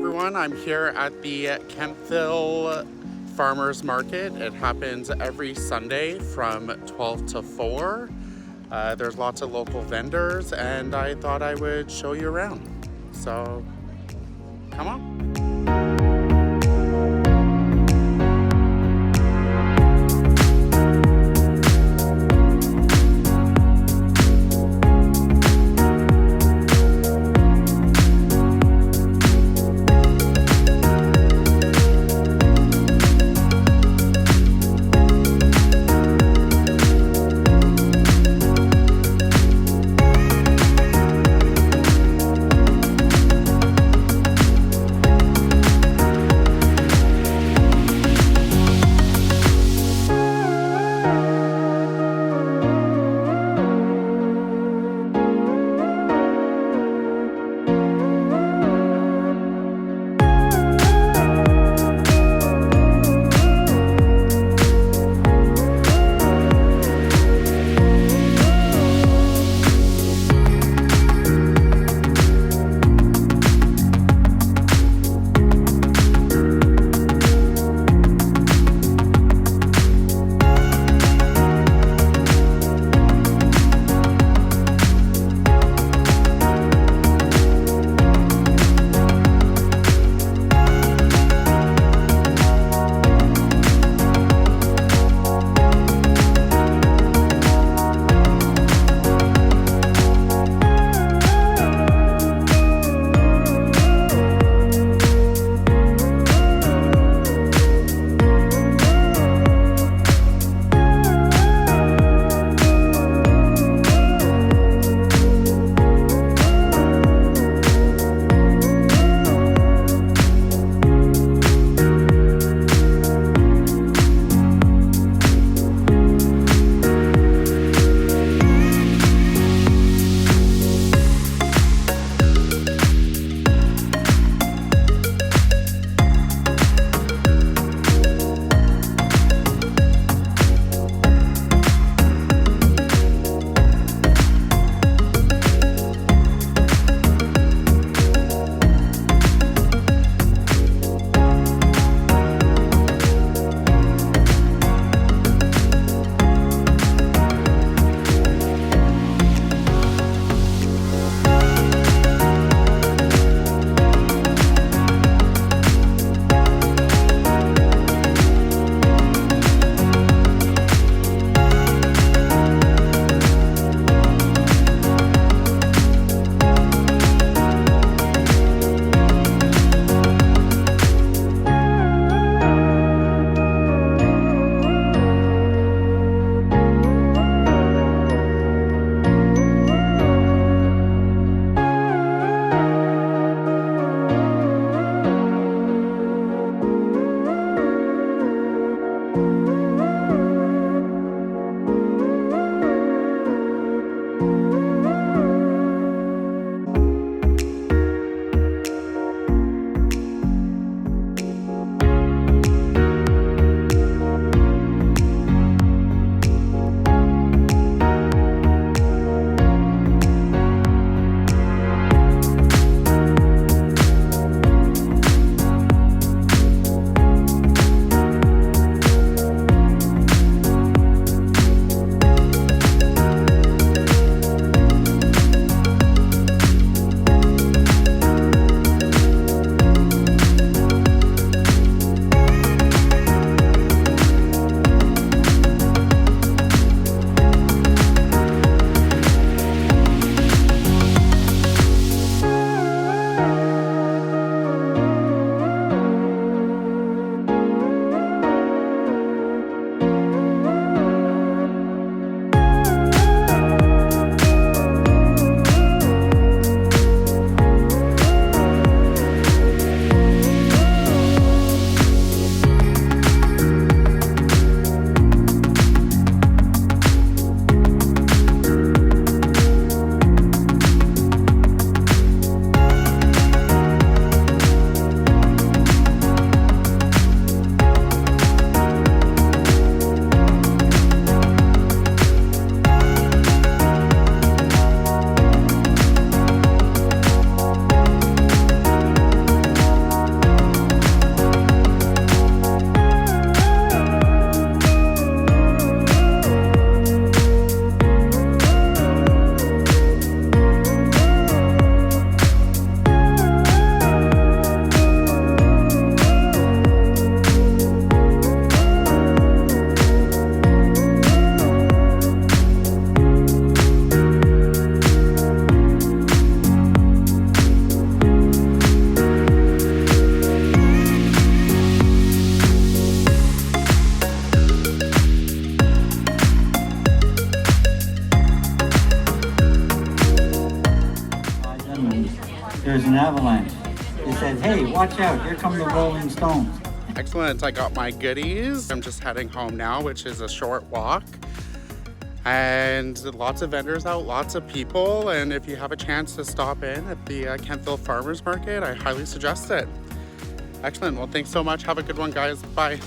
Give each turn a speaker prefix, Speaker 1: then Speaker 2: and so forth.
Speaker 1: everyone. I'm here at the Kemptville Farmers Market. It happens every Sunday from 12 to 4. There's lots of local vendors and I thought I would show you around. So, come on.
Speaker 2: says, hey, watch out, here come the Rolling Stones.
Speaker 1: Excellent. I got my goodies. I'm just heading home now, which is a short walk. And lots of vendors out, lots of people. And if you have a chance to stop in at the Kemptville Farmers Market, I highly suggest it. Excellent. Well, thanks so much. Have a good one, guys. Bye.